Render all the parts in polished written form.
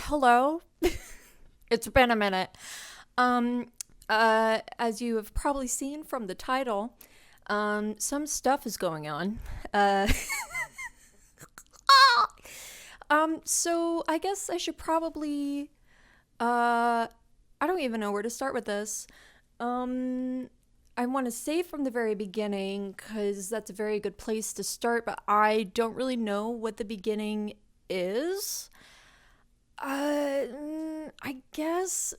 Hello. It's been a minute. As you have probably seen from the title, some stuff is going on. Uh, so I guess I should probably, I don't even know where to start with this. I want to say from the very beginning, because that's a very good place to start, but I don't really know what the beginning is. I guess.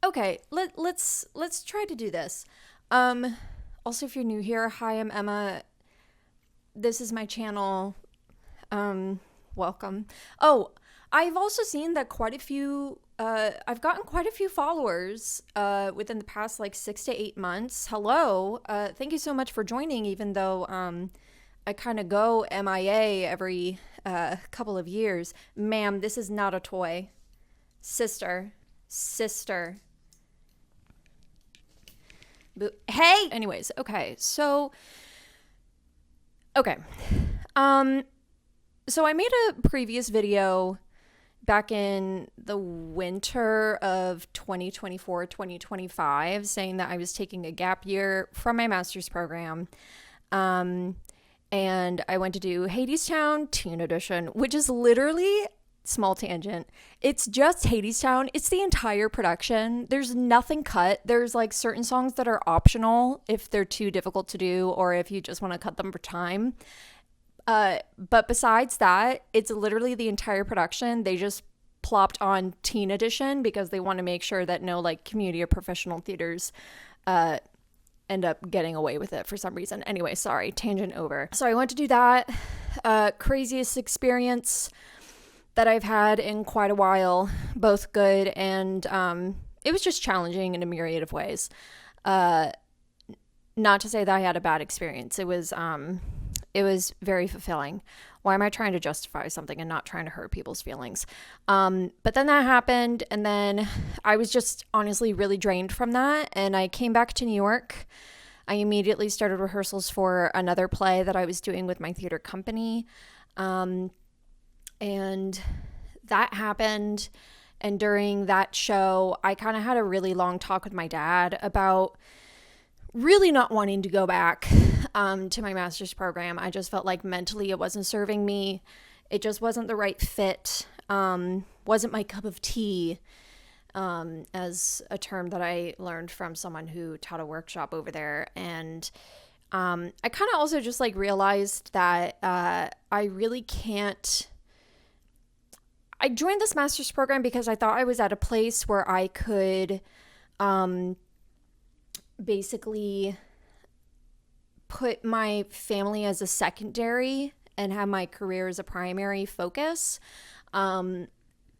Okay, let's try to do this. Um, Also, if you're new here, hi, I'm Emma. This is my channel. Um, Welcome. Oh, I've also seen that quite a few. I've gotten quite a few followers. Within the past like 6 to 8 months. Hello. Thank you so much for joining. Even though I kind of go MIA every couple of years. Ma'am, this is not a toy. Sister. Hey! Anyways, okay. Okay. Um, so I made a previous video back in the winter of 2024-2025 saying that I was taking a gap year from my master's program. Um, and I went to do Hadestown Teen Edition, which is literally, small tangent, it's just Hadestown. It's the entire production. There's nothing cut. There's like certain songs that are optional if they're too difficult to do or if you just want to cut them for time. But besides that, it's literally the entire production. They just plopped on Teen Edition because they want to make sure that no like community or professional theaters end up getting away with it for some reason. Anyway, sorry, tangent over. So I went to do that. Craziest experience that I've had in quite a while, both good and it was just challenging in a myriad of ways. Not to say that I had a bad experience. It was very fulfilling. Why am I trying to justify something and not trying to hurt people's feelings? But then that happened, and then I was just honestly really drained from that, and I came back to New York. I immediately started rehearsals for another play that I was doing with my theater company, and that happened. And during that show, I kind of had a really long talk with my dad about really not wanting to go back to my master's program. I just felt like mentally it wasn't serving me. It just wasn't the right fit. Wasn't my cup of tea, as a term that I learned from someone who taught a workshop over there. And I kind of also just like realized that I really can't. I joined this master's program because I thought I was at a place where I could basically put my family as a secondary and have my career as a primary focus. In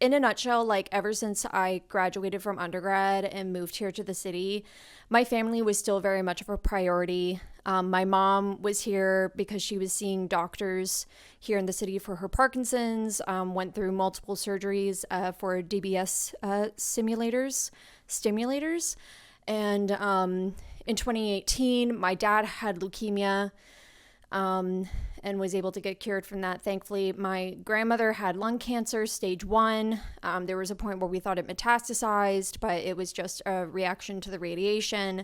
a nutshell, like ever since I graduated from undergrad and moved here to the city, my family was still very much of a priority. My mom was here because she was seeing doctors here in the city for her Parkinson's, went through multiple surgeries for DBS stimulators. And in 2018, my dad had leukemia and was able to get cured from that, thankfully. My grandmother had lung cancer, stage 1. There was a point where we thought it metastasized, but it was just a reaction to the radiation.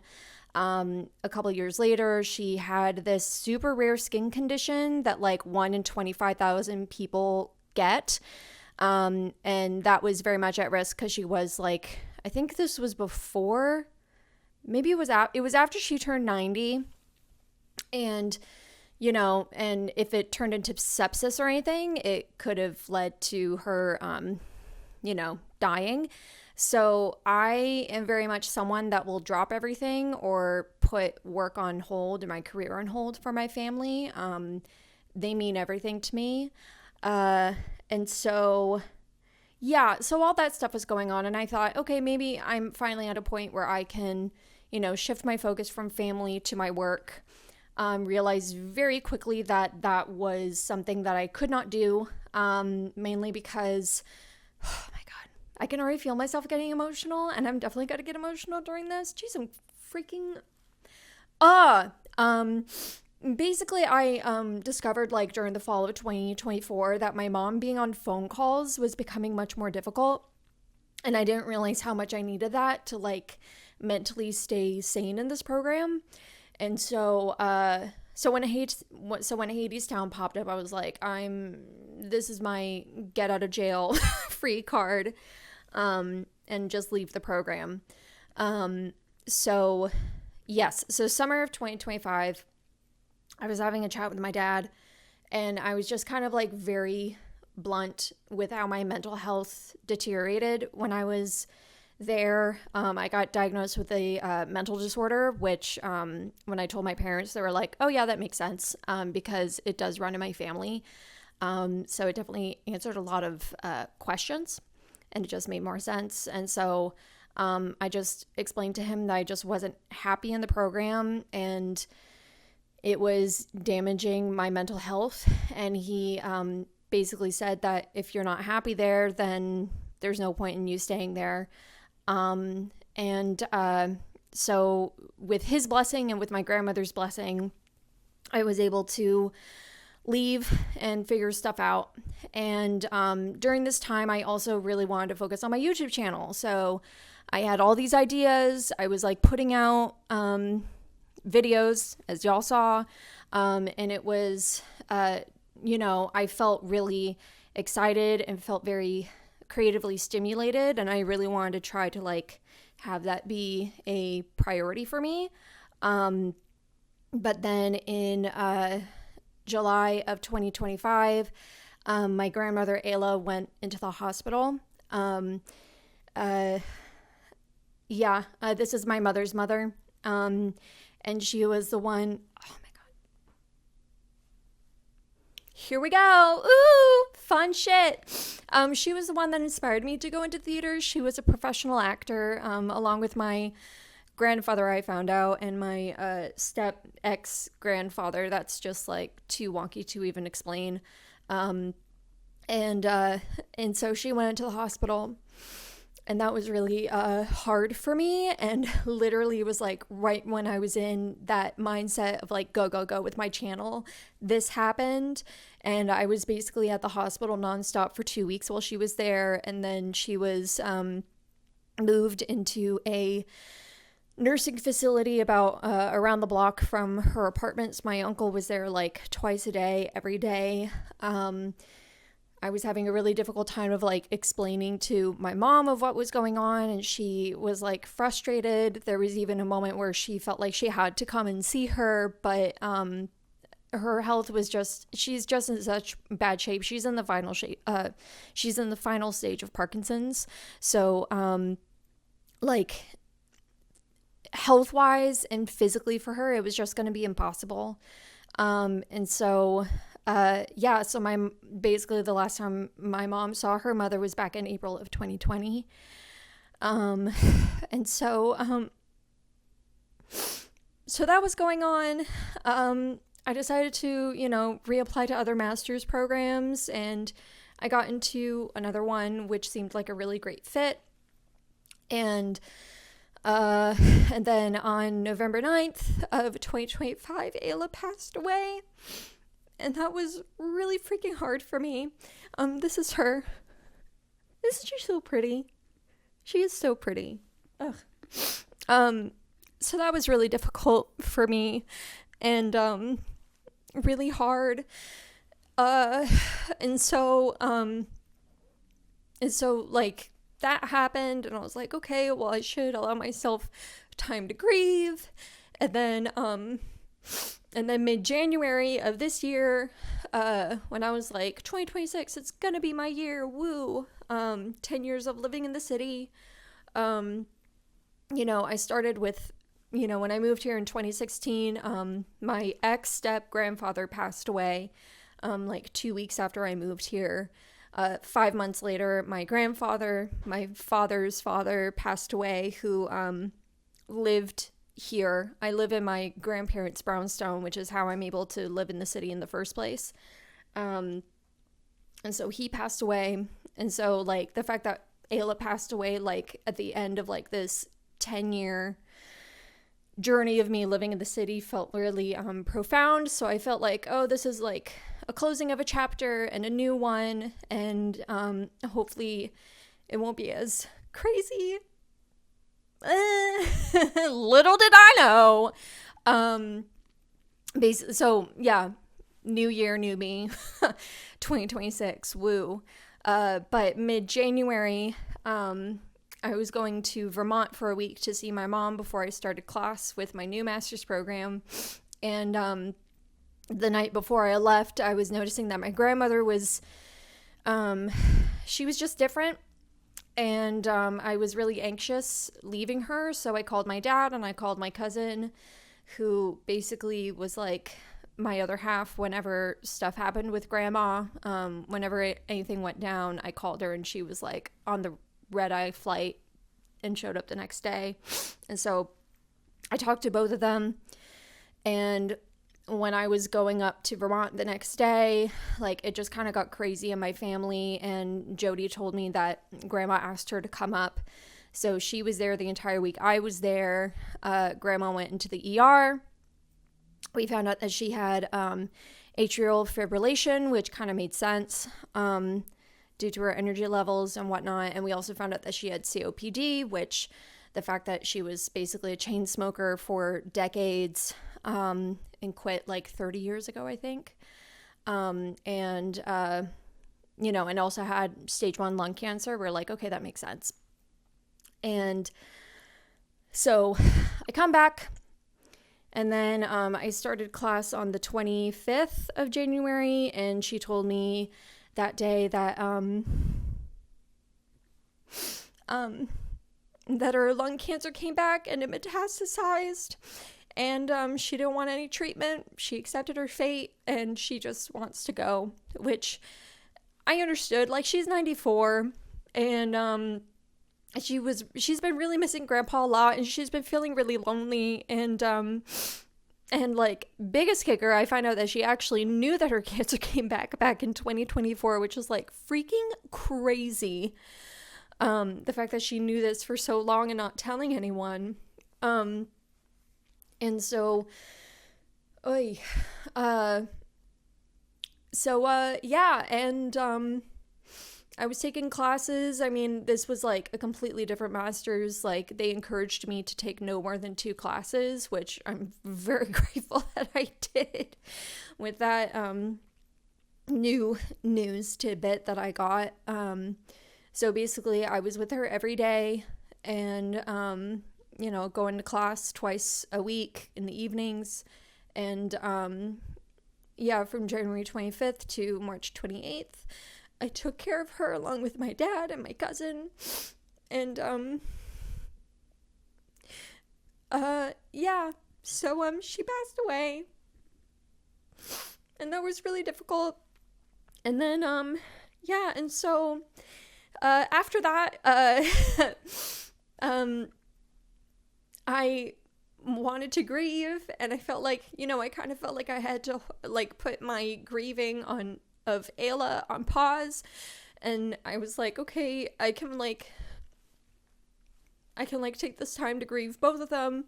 A couple years later, she had this super rare skin condition that like 1 in 25,000 people get. And that was very much at risk because she was like, I think this was before, maybe it was after she turned 90. And, you know, and if it turned into sepsis or anything, it could have led to her, dying. So I am very much someone that will drop everything or put work on hold and my career on hold for my family. They mean everything to me. And so, yeah, so all that stuff was going on. And I thought, okay, maybe I'm finally at a point where I can, shift my focus from family to my work. Realized very quickly that that was something that I could not do, mainly because, oh my God, I can already feel myself getting emotional, and I'm definitely going to get emotional during this. Jeez, I'm freaking, basically, I discovered like during the fall of 2024 that my mom being on phone calls was becoming much more difficult. And I didn't realize how much I needed that to like mentally stay sane in this program. And so when Hades Town popped up, I was like, this is my get out of jail free card, and just leave the program. So yes, so summer of 2025, I was having a chat with my dad, and I was just kind of like very blunt with how my mental health deteriorated when I was there. I got diagnosed with a mental disorder, which when I told my parents, they were like, oh yeah, that makes sense, because it does run in my family. So it definitely answered a lot of questions, and it just made more sense. And so I just explained to him that I just wasn't happy in the program, and it was damaging my mental health. And he basically said that if you're not happy there, then there's no point in you staying there. So with his blessing and with my grandmother's blessing, I was able to leave and figure stuff out. And during this time, I also really wanted to focus on my YouTube channel. So I had all these ideas. I was like putting out videos, as y'all saw. And it was, I felt really excited and felt very creatively stimulated, and I really wanted to try to like have that be a priority for me. But then in July of 2025, my grandmother Ayla went into the hospital. This is my mother's mother, and she was the one. Oh my God! Here we go. Ooh, fun shit. She was the one that inspired me to go into theater. She was a professional actor, along with my grandfather, I found out, and my step ex grandfather. That's just like too wonky to even explain. And so she went into the hospital, and that was really hard for me. And literally, it was like right when I was in that mindset of like go with my channel, this happened. And I was basically at the hospital nonstop for 2 weeks while she was there. And then she was moved into a nursing facility about around the block from her apartments. My uncle was there like twice a day, every day. I was having a really difficult time of like explaining to my mom of what was going on, and she was like frustrated. There was even a moment where she felt like she had to come and see her, but her health was she's just in such bad shape. She's in the final stage of Parkinson's. So like health-wise and physically for her, it was just going to be impossible. So basically the last time my mom saw her mother was back in April of 2020. So that was going on. I decided to, reapply to other master's programs, and I got into another one, which seemed like a really great fit. And then on November 9th of 2025, Ayla passed away. And that was really freaking hard for me. This is her. Isn't she so pretty? She is so pretty. Ugh. So that was really difficult for me, and really hard. And so like that happened, and I was like, okay, well, I should allow myself time to grieve. And then mid-January of this year, when I was like, 2026, it's gonna be my year, woo, 10 years of living in the city. I started with, when I moved here in 2016, my ex-step-grandfather passed away, like 2 weeks after I moved here. 5 months later, my grandfather, my father's father, passed away, who lived here. I live in my grandparents' brownstone, which is how I'm able to live in the city in the first place. And so he passed away. And so like the fact that Ayla passed away like at the end of like this 10-year journey of me living in the city felt really profound. So I felt like, oh, this is like a closing of a chapter and a new one, and hopefully it won't be as crazy. Little did I know. So yeah, new year, new me. 2026, woo. But mid-January, I was going to Vermont for a week to see my mom before I started class with my new master's program. And the night before I left, I was noticing that my grandmother was, she was just different. And I was really anxious leaving her. So I called my dad and I called my cousin, who basically was like my other half whenever stuff happened with grandma. Whenever anything went down, I called her and she was like on the red-eye flight and showed up the next day. And so I talked to both of them, and when I was going up to Vermont the next day, like, it just kind of got crazy in my family, and Jody told me that grandma asked her to come up. So she was there the entire week I was there. Grandma went into the ER. We found out that she had atrial fibrillation, which kind of made sense due to her energy levels and whatnot. And we also found out that she had COPD, which the fact that she was basically a chain smoker for decades and quit like 30 years ago, I think. And also had stage 1 lung cancer. We're like, okay, that makes sense. And so I come back, and then I started class on the 25th of January, and she told me that day that that her lung cancer came back and it metastasized, and she didn't want any treatment. She accepted her fate and she just wants to go, which I understood. Like, she's 94, and she's been really missing grandpa a lot, and she's been feeling really lonely, and like, biggest kicker, I find out that she actually knew that her cancer came back in 2024, which is like freaking crazy. The fact that she knew this for so long and not telling anyone. And so, yeah, and I was taking classes. I mean, this was like a completely different master's. Like, they encouraged me to take no more than 2 classes, which I'm very grateful that I did with that new news tidbit that I got. So basically, I was with her every day, and going to class twice a week in the evenings. And from January 25th to March 28th, I took care of her along with my dad and my cousin. And so she passed away, and that was really difficult. And then and so after that, I wanted to grieve, and I felt like, I kind of felt like I had to like put my grieving of Ayla on pause. And I was like, okay, I can take this time to grieve both of them.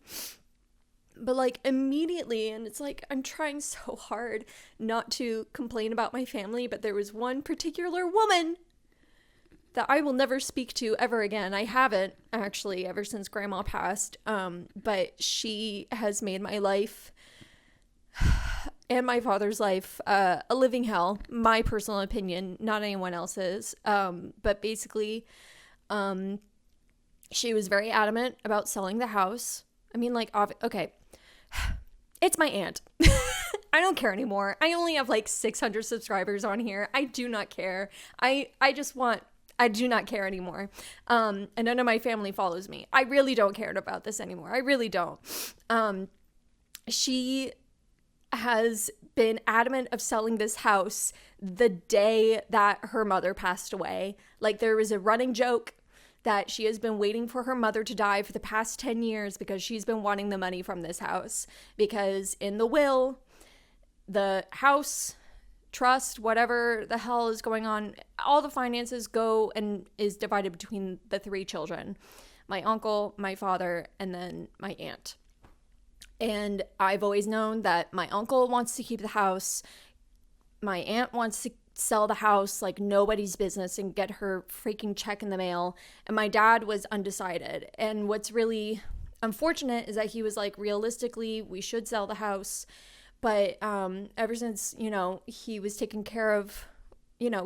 But like, immediately, and it's like, I'm trying so hard not to complain about my family, but there was one particular woman that I will never speak to ever again. I haven't, actually, ever since grandma passed. But she has made my life and my father's life a living hell. My personal opinion, not anyone else's. But basically, she was very adamant about selling the house. I mean, like, okay, it's my aunt. I don't care anymore. I only have like 600 subscribers on here. I do not care. I do not care anymore. And none of my family follows me. I really don't care about this anymore. I really don't. She has been adamant of selling this house the day that her mother passed away. Like, there was a running joke that she has been waiting for her mother to die for the past 10 years because she's been wanting the money from this house. Because in the will, the house, trust, whatever the hell is going on, all the finances go and is divided between the 3 children. My uncle, my father, and then my aunt. And I've always known that my uncle wants to keep the house. My aunt wants to sell the house like nobody's business and get her freaking check in the mail. And my dad was undecided. And what's really unfortunate is that he was like, realistically, we should sell the house. But ever since, he was taking care of,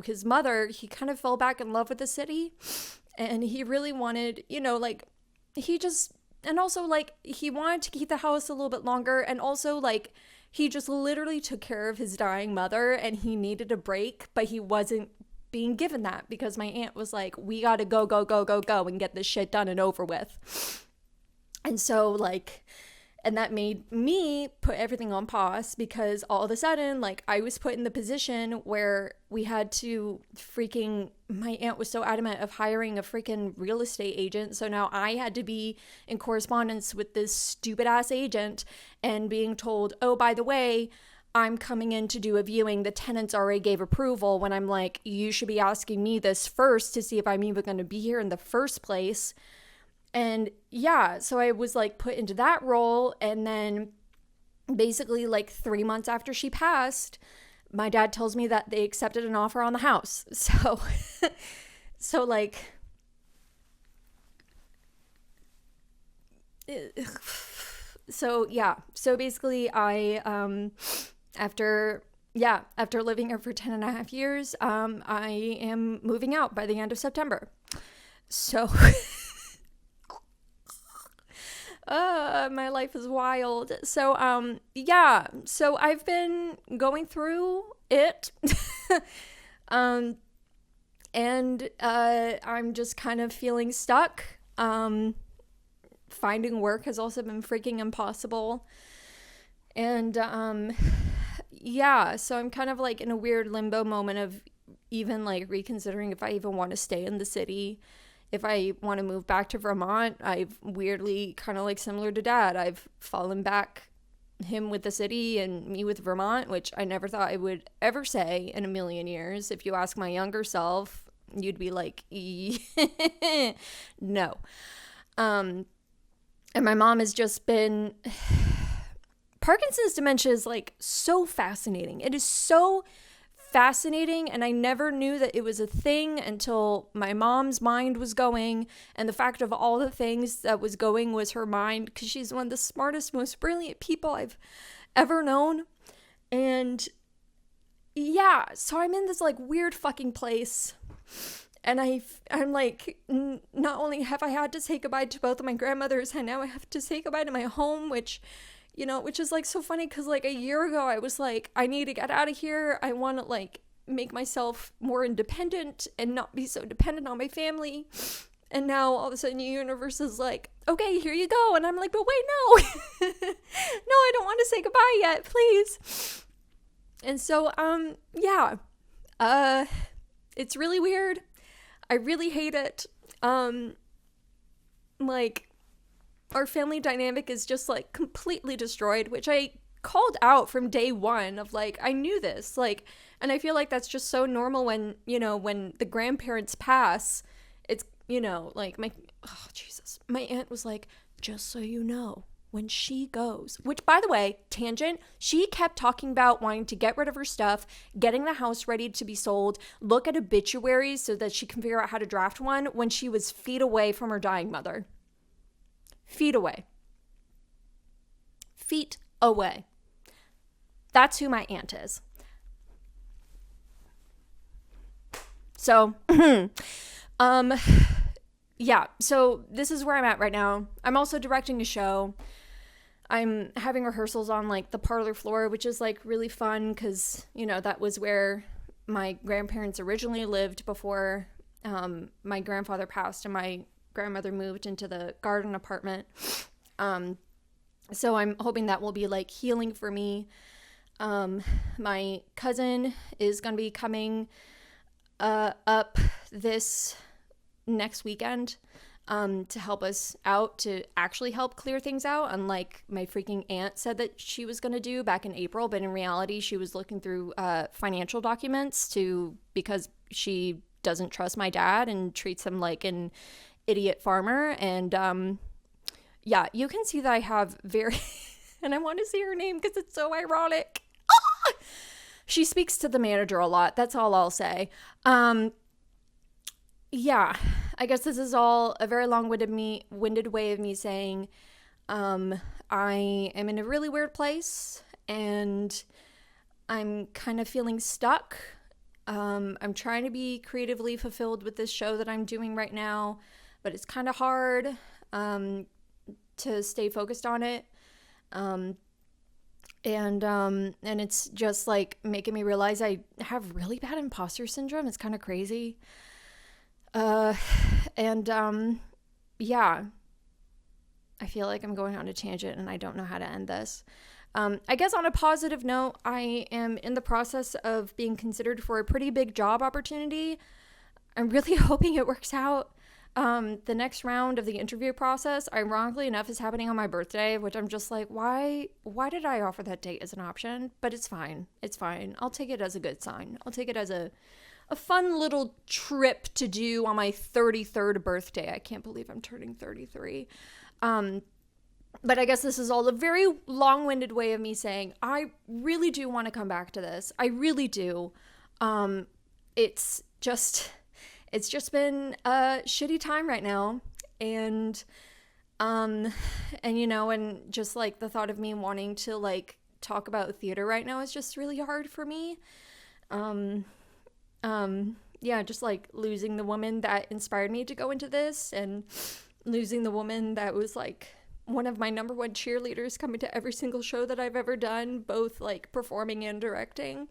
his mother, he kind of fell back in love with the city. And he really wanted, and also like he wanted to keep the house a little bit longer. And also like he just literally took care of his dying mother and he needed a break, but he wasn't being given that because my aunt was like, we got to go and get this shit done and over with. And so like, and that made me put everything on pause because all of a sudden, like I was put in the position where we had to my aunt was so adamant of hiring a freaking real estate agent. So now I had to be in correspondence with this stupid ass agent and being told, oh, by the way, I'm coming in to do a viewing. The tenants already gave approval, when I'm like, you should be asking me this first to see if I'm even going to be here in the first place. And yeah, so I was like put into that role. And then basically like 3 months after she passed, my dad tells me that they accepted an offer on the house. So like, so yeah. So basically I, after living here for 10.5 years, I am moving out by the end of September. So my life is wild. So, so I've been going through it. And, I'm just kind of feeling stuck. Finding work has also been freaking impossible. And, so I'm kind of like in a weird limbo moment of even like reconsidering if I even want to stay in the city. If I want to move back to Vermont, I've weirdly kind of like similar to Dad, I've fallen back, him with the city and me with Vermont, which I never thought I would ever say in a million years. If you ask my younger self, you'd be like, no. And my mom has just been, Parkinson's dementia is like so fascinating. It is so fascinating, and I never knew that it was a thing until my mom's mind was going, and the fact of all the things that was going was her mind, because she's one of the smartest, most brilliant people I've ever known. And yeah, so I'm in this like weird fucking place, and I'm like, not only have I had to say goodbye to both of my grandmothers, and now I have to say goodbye to my home, which is like so funny because like a year ago I was like, I need to get out of here. I want to like make myself more independent and not be so dependent on my family. And now all of a sudden the universe is like, okay, here you go. And I'm like, but wait, no, no, I don't want to say goodbye yet, please. And so, it's really weird. I really hate it. Like, our family dynamic is just like completely destroyed, which I called out from day one of like, I knew this, like, and I feel like that's just so normal when, when the grandparents pass, it's, like my aunt was like, just so you know, when she goes, which by the way, tangent, she kept talking about wanting to get rid of her stuff, getting the house ready to be sold, look at obituaries so that she can figure out how to draft one when she was feet away from her dying mother. Feet away. That's who my aunt is. So, so this is where I'm at right now. I'm also directing a show. I'm having rehearsals on like the parlor floor, which is like really fun because, that was where my grandparents originally lived before my grandfather passed and my grandmother moved into the garden apartment. So I'm hoping that will be like healing for me. My cousin is going to be coming up this next weekend to help us out, to actually help clear things out, unlike my freaking aunt said that she was going to do back in April. But in reality, she was looking through financial documents because she doesn't trust my dad and treats him like an idiot farmer. And you can see that I have very And I want to say her name because it's so ironic. She speaks to the manager a lot. That's all I'll say. Yeah, I guess this is all a very long-winded way of me saying I am in a really weird place and I'm kind of feeling stuck. I'm trying to be creatively fulfilled with this show that I'm doing right now, but it's kind of hard to stay focused on it. And it's just like making me realize I have really bad imposter syndrome. It's kind of crazy. Yeah, I feel like I'm going on a tangent and I don't know how to end this. I guess on a positive note, I am in the process of being considered for a pretty big job opportunity. I'm really hoping it works out. The next round of the interview process, ironically enough, is happening on my birthday, which I'm just like, why did I offer that date as an option? But it's fine. It's fine. I'll take it as a good sign. I'll take it as a fun little trip to do on my 33rd birthday. I can't believe I'm turning 33. But I guess this is all a very long-winded way of me saying I really do want to come back to this. I really do. It's just been a shitty time right now, and just like the thought of me wanting to like talk about theater right now is just really hard for me. Yeah, just like losing the woman that inspired me to go into this, and losing the woman that was like one of my number one cheerleaders, coming to every single show that I've ever done, both like performing and directing.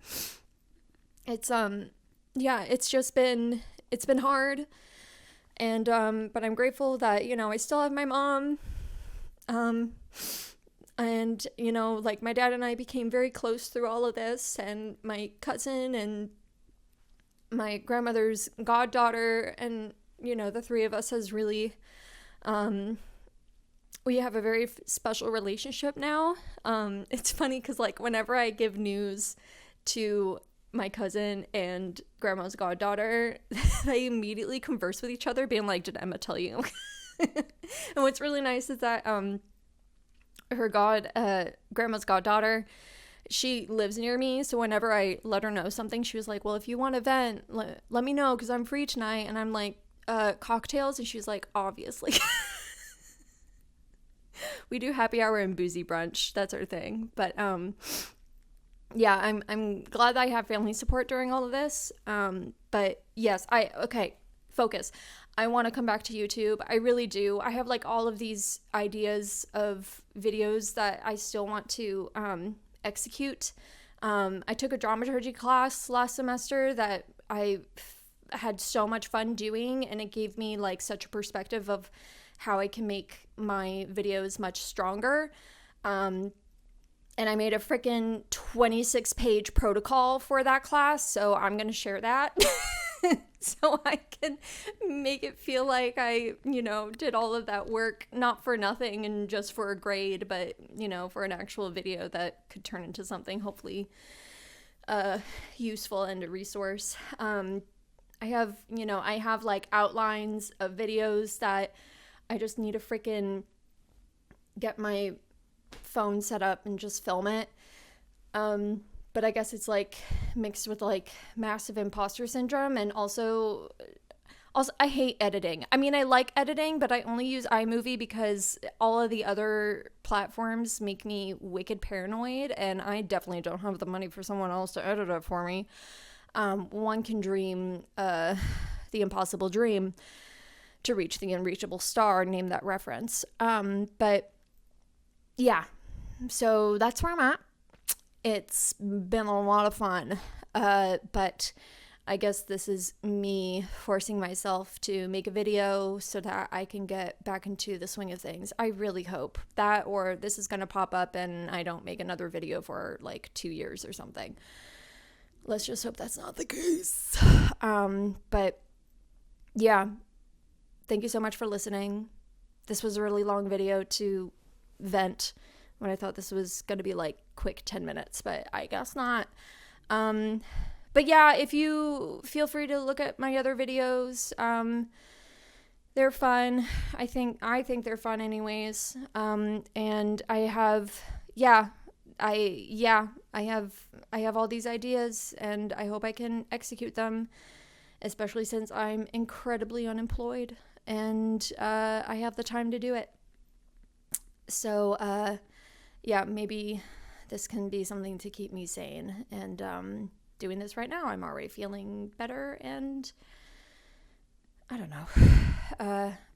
It's been hard, and but I'm grateful that I still have my mom, and like my dad and I became very close through all of this, and my cousin and my grandmother's goddaughter, and the three of us has really we have a very special relationship now. It's funny because like whenever I give news to my cousin and grandma's goddaughter, they immediately converse with each other, being like, did Emma tell you? And what's really nice is that grandma's goddaughter, she lives near me, so whenever I let her know something, she was like, well, if you want to vent, let me know, because I'm free tonight. And I'm like, cocktails? And she's like, obviously. We do happy hour and boozy brunch. That's our thing. But yeah, I'm glad that I have family support during all of this. But yes, focus. I want to come back to YouTube. I really do. I have like all of these ideas of videos that I still want to execute. I took a dramaturgy class last semester that I had so much fun doing, and it gave me like such a perspective of how I can make my videos much stronger. And I made a freaking 26-page protocol for that class, so I'm going to share that so I can make it feel like I, did all of that work, not for nothing and just for a grade, but, for an actual video that could turn into something hopefully useful and a resource. I have like outlines of videos that I just need to freaking get my phone set up and just film it. But I guess it's like mixed with like massive imposter syndrome, and also I hate editing. I mean, I like editing, but I only use iMovie because all of the other platforms make me wicked paranoid, and I definitely don't have the money for someone else to edit it for me. One can dream the impossible dream to reach the unreachable star, name that reference. But yeah, so that's where I'm at. It's been a lot of fun, but I guess this is me forcing myself to make a video so that I can get back into the swing of things. I really hope that, or this is going to pop up and I don't make another video for like 2 years or something. Let's just hope that's not the case. But yeah, thank you so much for listening. This was a really long video to vent when I thought this was going to be like quick 10 minutes, but I guess not. But yeah, if you feel free to look at my other videos, they're fun. I think they're fun anyways. And I have, yeah, I have all these ideas, and I hope I can execute them, especially since I'm incredibly unemployed and I have the time to do it. So yeah, maybe this can be something to keep me sane. And doing this right now, I'm already feeling better, and I don't know.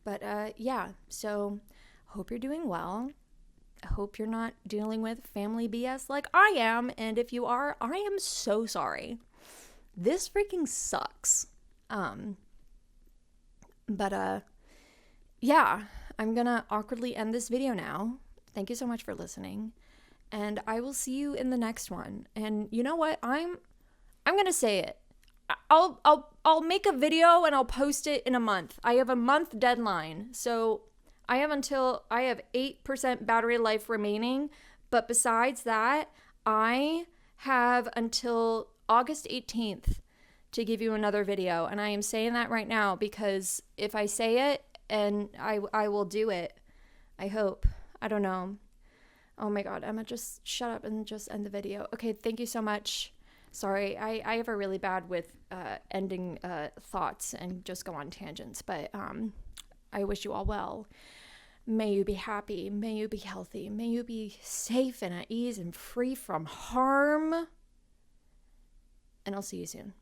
But yeah, so hope you're doing well. I hope you're not dealing with family BS like I am. And if you are, I am so sorry. This freaking sucks. But yeah, I'm gonna awkwardly end this video now. Thank you so much for listening. And I will see you in the next one. And you know what? I'm gonna say it. I'll make a video and I'll post it in a month. I have a month deadline. So I have 8% battery life remaining, but besides that, I have until August 18th to give you another video. And I am saying that right now because if I say it, and I will do it, I hope. I don't know. Oh my God, Emma, just shut up and just end the video. Okay, thank you so much. Sorry, I have a really bad with ending thoughts and just go on tangents, but I wish you all well. May you be happy. May you be healthy. May you be safe and at ease and free from harm. And I'll see you soon.